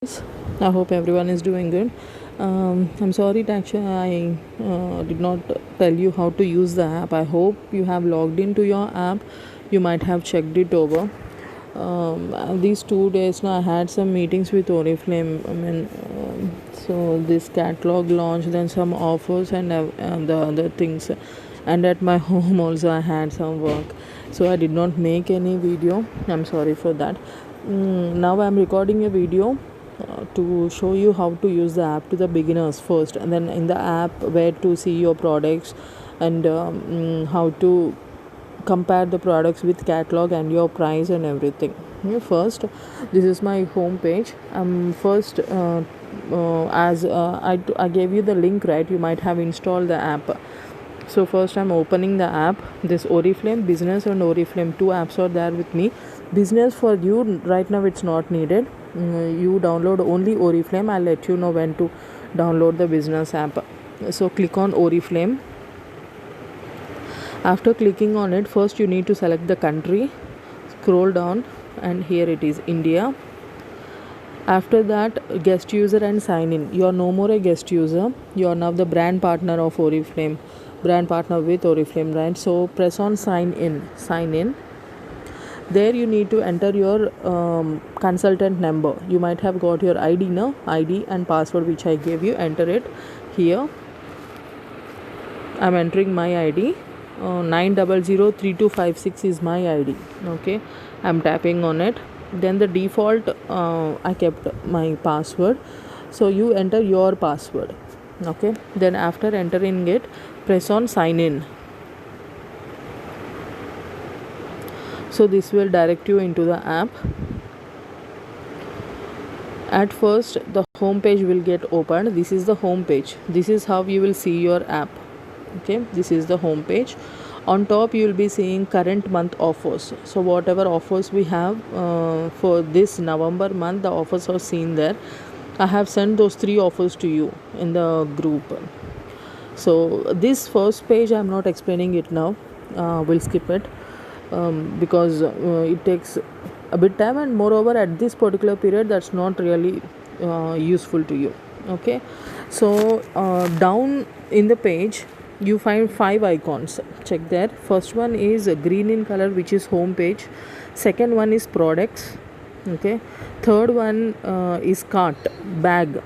friends, I hope everyone is doing good. I'm sorry to actually I did not tell you how to use the app. I hope you have logged into your app. You might have checked it over. These 2 days now I had some meetings with Oriflame. So this catalog launch, then some offers and the other things. And at my home also I had some work, so I did not make any video. I'm sorry for that. Now I'm recording a video to show you how to use the app to the beginners first, and then in the app where to see your products and how to compare the products with catalog and your price and everything. First, this is my home page. First as I gave you the link, right? You might have installed the app. So first I'm opening the app. This Oriflame Business and Oriflame, two apps are there with me. Business for you right now it's not needed. You download only Oriflame. I'll let you know when to download the business app. So click on Oriflame. After clicking on it, first you need to select the country. Scroll down and here it is, India. After that, guest user and sign in. You are no more a guest user. You are now the brand partner of Oriflame. Brand partner with Oriflame, right? So press on sign in. There you need to enter your consultant number. You might have got your ID now, ID and password which I gave you. Enter it here. I'm entering my ID. 9003256 is my ID. Okay, I'm tapping on it. Then the default I kept my password, so you enter your password. Okay, then after entering it, press on sign in. So this will direct you into the app. At first the home page will get opened. This is the home page. This is how you will see your app. Okay, this is the home page. On top you will be seeing current month offers. So whatever offers we have for this November month, the offers are seen there. I have sent those 3 offers to you in the group. So this first page I'm not explaining it now. We'll skip it because it takes a bit time, and moreover at this particular period that's not really useful to you. Okay, so down in the page you find 5 icons. Check there. First one is green in color, which is home page. Second one is products. Okay, third one is cart, bag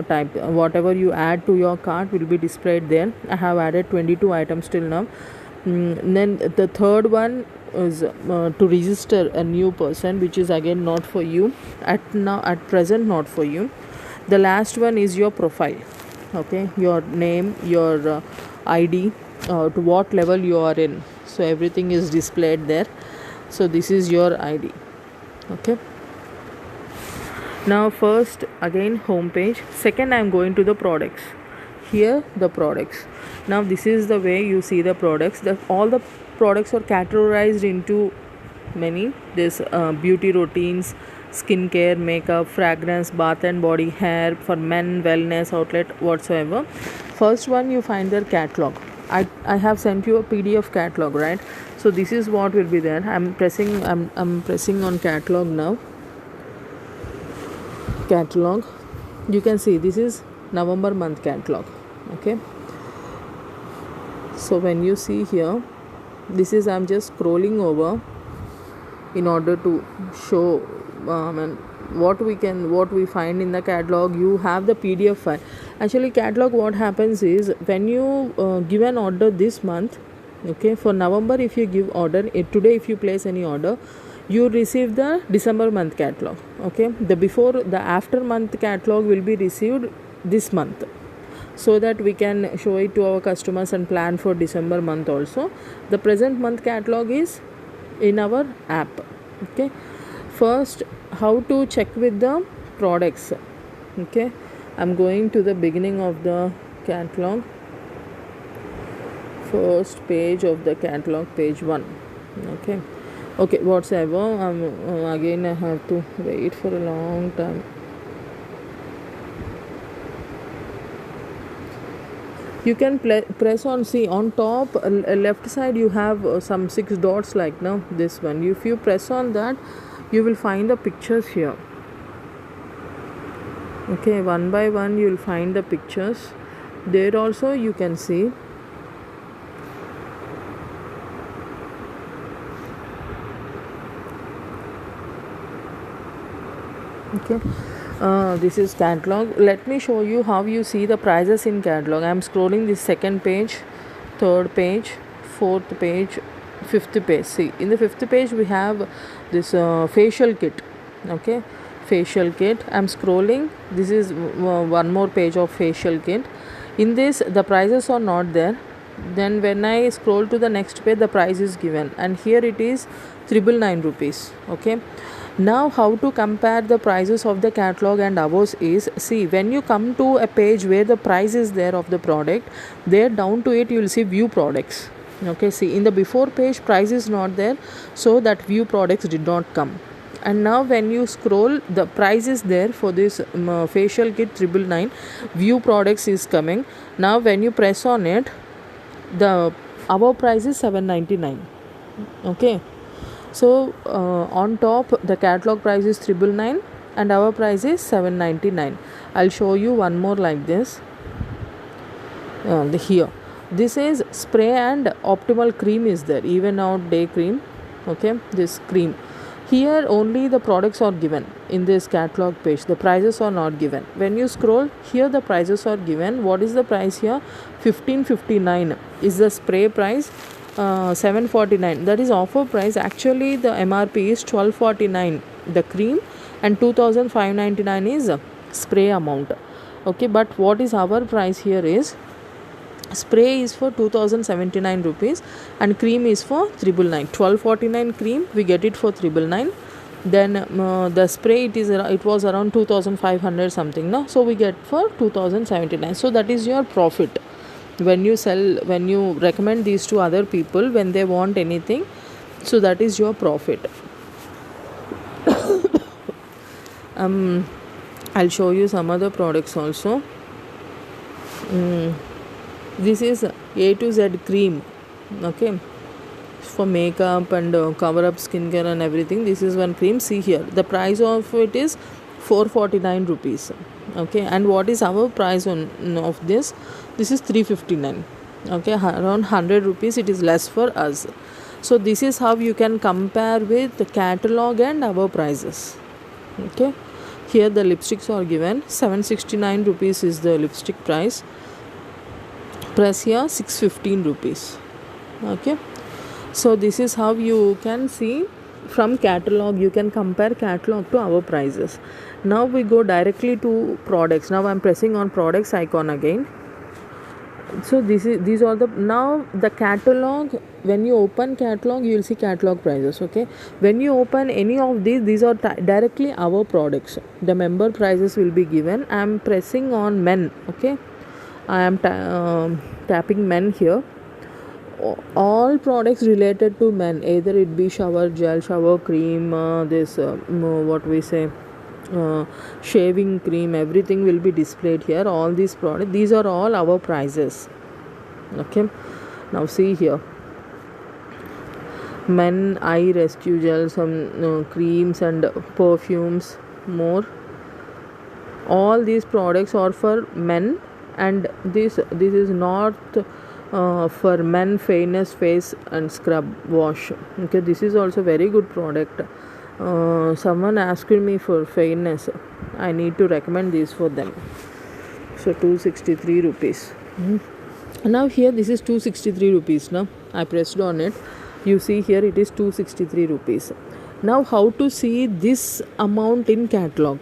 type. Whatever you add to your cart will be displayed there. I have added 22 items till now. Then the third one is to register a new person, which is again not for you at present, not for you. The last one is your profile. Okay, your name, your ID, to what level you are in, so everything is displayed there. So this is your ID. Okay, now first again home page. Second I'm going to the products. Here the products. Now this is the way you see the products. All the products are categorized into many. This beauty routines, skincare, makeup, fragrance, bath and body, hair, for men, wellness, outlet, whatsoever. First one you find their catalog. I have sent you a PDF catalog, right? So this is what will be there. I'm pressing on catalog now. Catalog, you can see this is November month catalog. Okay, so when you see here, this is, I'm just scrolling over in order to show what we find in the catalog. You have the PDF file. Actually catalog, what happens is when you give an order this month, okay, for November, if you give order today, if you place any order, you receive the December month catalog. Okay, the after month catalog will be received this month, so that we can show it to our customers and plan for December month also. The present month catalog is in our app. Okay, first how to check with the products. Okay, I'm going to the beginning of the catalog. First page of the catalog, page 1. Okay, whatsoever. Again I have to wait for a long time. You can press on, see on top left side you have some 6 dots like now this one. If you press on that, you will find the pictures here. Okay, one by one you will find the pictures. There also you can see. Okay, this is catalog. Let me show you how you see the prices in catalog. I am scrolling this second page, third page, fourth page, fifth page. See, in the fifth page we have this facial kit. Okay, facial kit. I am scrolling. This is one more page of facial kit. In this the prices are not there. Then when I scroll to the next page, the price is given, and here it is 999 rupees. Okay, now how to compare the prices of the catalog and ours is, see, when you come to a page where the price is there of the product, there down to it you will see view products. Okay, see, in the before page price is not there, so that view products did not come. And now when you scroll, the price is there for this facial kit 999, view products is coming. Now when you press on it, the our price is 799. Okay, so on top the catalog price is 999 and our price is 799. I'll show you one more like this. Here this is spray and optimal cream is there, even out day cream. Okay, this cream. Here only the products are given in this catalog page, the prices are not given. When you scroll here, the prices are given. What is the price here? 1559 is the spray price, 749 that is offer price. Actually the MRP is 1249 the cream and 2599 is spray amount. Okay, but what is our price here is, spray is for 2079 rupees and cream is for 999. 1249 cream we get it for 999. Then the spray it was around 2500 something, no? So we get for 2079. So that is your profit when you sell, when you recommend these to other people when they want anything. So that is your profit. I'll show you some other products also. This is A to Z cream. Okay, for makeup and cover up skincare and everything. This is one cream. See here, the price of it is 449 rupees. Okay, and what is our price on of this? This is 359. Okay, around 100 rupees it is less for us. So this is how you can compare with the catalog and our prices. Okay, here the lipsticks are given. 769 rupees is the lipstick price. Press here 615 rupees. Okay, so this is how you can see from catalog. You can compare catalog to our prices. Now we go directly to products. Now I'm pressing on products icon again. So these are the, now the catalog, when you open catalog you will see catalog prices. Okay, when you open any of these are directly our products. The member prices will be given. I am pressing on men. Okay, I am tapping men here. All products related to men, either it be shower gel, shower cream, what we say, shaving cream, everything will be displayed here. All these products, these are all our prices. Okay, now see here, men eye rescue gel, some creams and perfumes, more. All these products are for men, and this is not for men fairness face and scrub wash. Okay, this is also very good product. Someone asked me for fairness, I need to recommend this for them. So 263 rupees. Now here this is 263 rupees. Now I pressed on it, you see here it is 263 rupees. Now how to see this amount in catalog?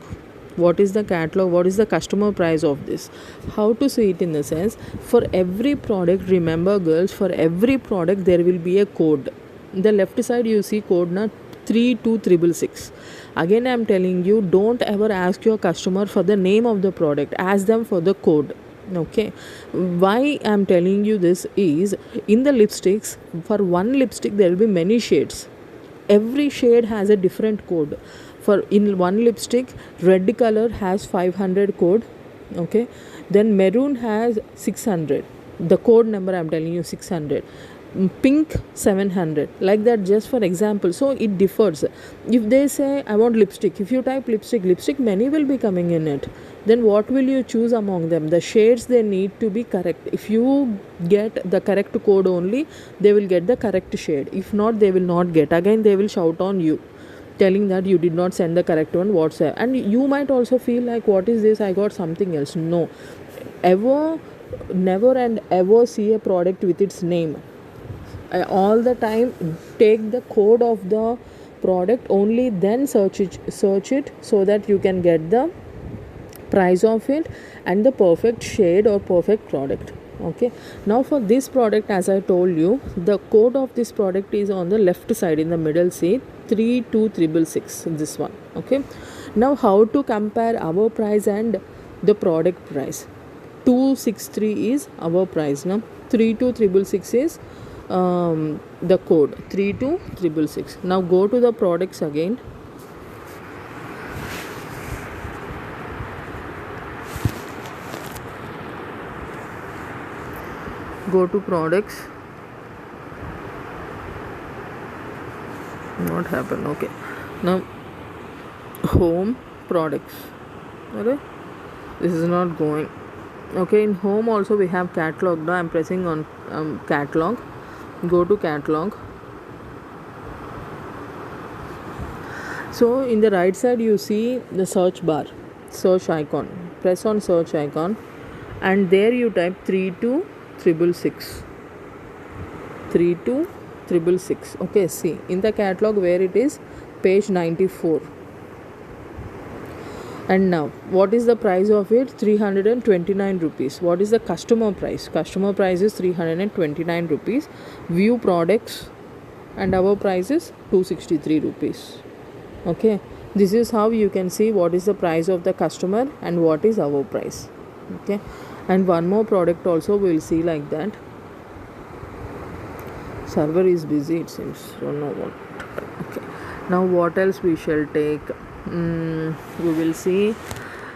What is the catalog? What is the customer price of this? How to see it in the sense, for every product, remember girls, for every product there will be a code. The left side you see code na 32666. Again I am telling you, don't ever ask your customer for the name of the product, ask them for the code. Okay, why I am telling you this is, in the lipsticks, for one lipstick there will be many shades. Every shade has a different code. For in one lipstick, red color has 500 code. Okay, then maroon has 600. The code number I am telling you 600. Pink 700, like that, just for example. So it differs. If they say I want lipstick, if you type lipstick, many will be coming in it. then what will you choose among them? The shades, they need to be correct. If you get the correct code only, they will get the correct shade. If not, they will not get. Again, they will shout on you, telling that you did not send the correct one whatsoever. And you might also feel like, what is this, I got something else. No, ever, never and ever see a product with its name. All the time take the code of the product, only then search it so that you can get the price of it and the perfect shade or perfect product. Okay, now for this product, as I told you, the code of this product is on the left side in the middle, see 32666, this one. Okay, now how to compare our price and the product price? 263 is our price. Now 32666 is the code, 32666. Now go to the products again. Go to products. What happened? Okay, now home, products. Okay, this is not going. Okay, in home also we have catalog. Now I'm pressing on catalog. Go to catalog. So in the right side you see the search bar, search icon. Press on search icon and there you type 32666. 32666. Okay, see in the catalog where it is, page 94. And now what is the price of it? 329 rupees. What is the customer price? Customer price is 329 rupees. View products and our price is 263 rupees. Okay, this is how you can see what is the price of the customer and what is our price. Okay, and one more product also we'll see like that. Server is busy, it seems. Don't know what. Okay, now what else we shall take? We will see.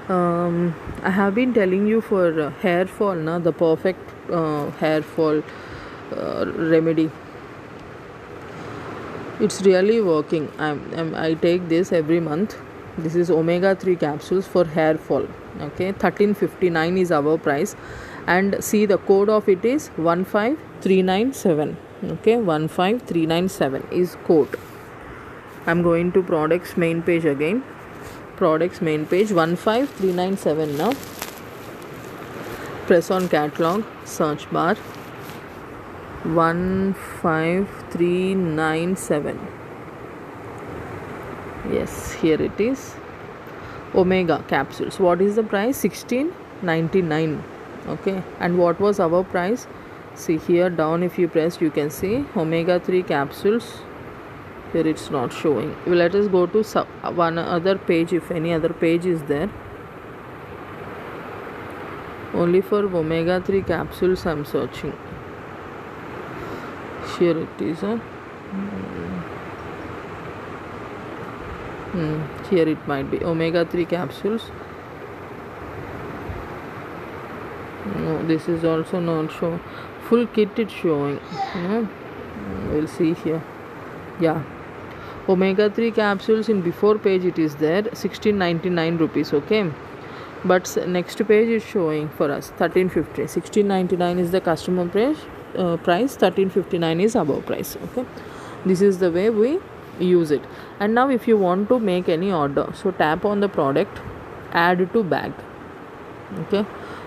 I have been telling you for hair fall, the perfect hair fall remedy. It's really working. I take this every month. This is omega-3 capsules for hair fall. Okay, 1359 is our price, and see the code of it is 15397. Okay, 15397 is code. I'm going to products main page again. Products main page, 15397. Now press on catalog, search bar, 15397. Yes, here it is. Omega capsules. What is the price? 1699. Okay, and what was our price? See here down, if you press you can see omega-3 capsules. Here it's not showing. Let us go to one other page, if any other page is there. Only for omega-3 capsules I'm searching. Here it is. Here it might be omega-3 capsules. No, this is also not showing. Full kit it's showing. We'll see here. Yeah, omega-3 capsules in before page it is there, 1699 rupees. Okay, but next page is showing for us 1350. 1699 is the customer price, 1359 is our price. Okay, this is the way we use it. And now if you want to make any order, so tap on the product, add to bag. Okay,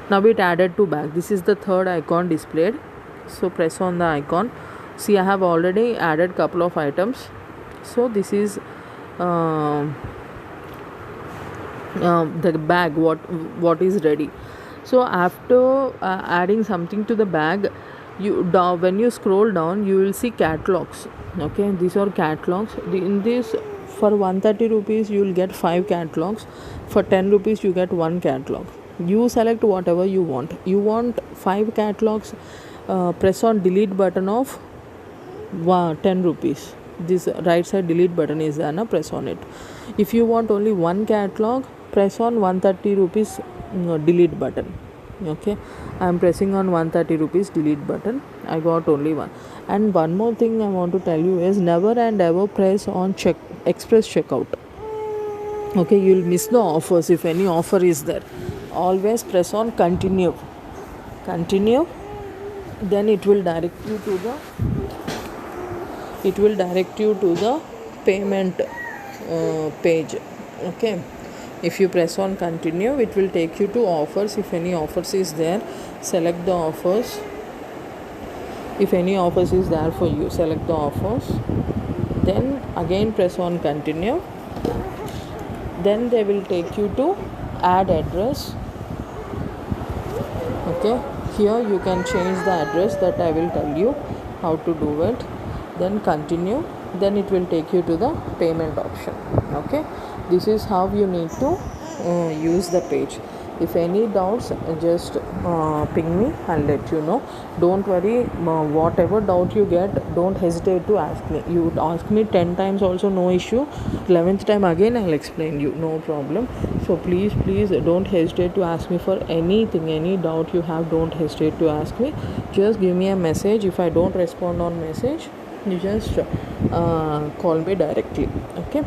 now it added to bag. This is the third icon displayed, so press on the icon. See, I have already added couple of items, so this is the bag, what is ready. So after adding something to the bag, when you scroll down you will see catalogs. Okay, these are catalogs. In this, for 130 rupees you will get 5 catalogs. For 10 rupees you get 1 catalog. You select whatever you want. You want 5 catalogs, press on delete button of 10 rupees. This right side delete button is there, press on it. If you want only 1 catalog, press on 130 rupees delete button. Okay, I am pressing on 130 rupees delete button. I got only 1. And one more thing I want to tell you is, never and ever press on express checkout. Okay, you will miss the offers if any offer is there. always press on continue. Continue. Then it will direct you to the payment page. Okay, if you press on continue, it will take you to offers. If any offers is there, select the offers. If any offers is there for you, select the offers. Then again press on continue. Then they will take you to add address. Okay, here you can change the address, that I will tell you how to do it. Then continue. Then it will take you to the payment option. Okay, this is how you need to use the page. If any doubts, just ping me, I'll let you know. Don't worry, whatever doubt you get, don't hesitate to ask me. You ask me 10 times also, no issue. 11th time again I'll explain you, no problem. So please don't hesitate to ask me for anything. Any doubt you have, don't hesitate to ask me. Just give me a message. If I don't respond on message, you just call me directly. Okay.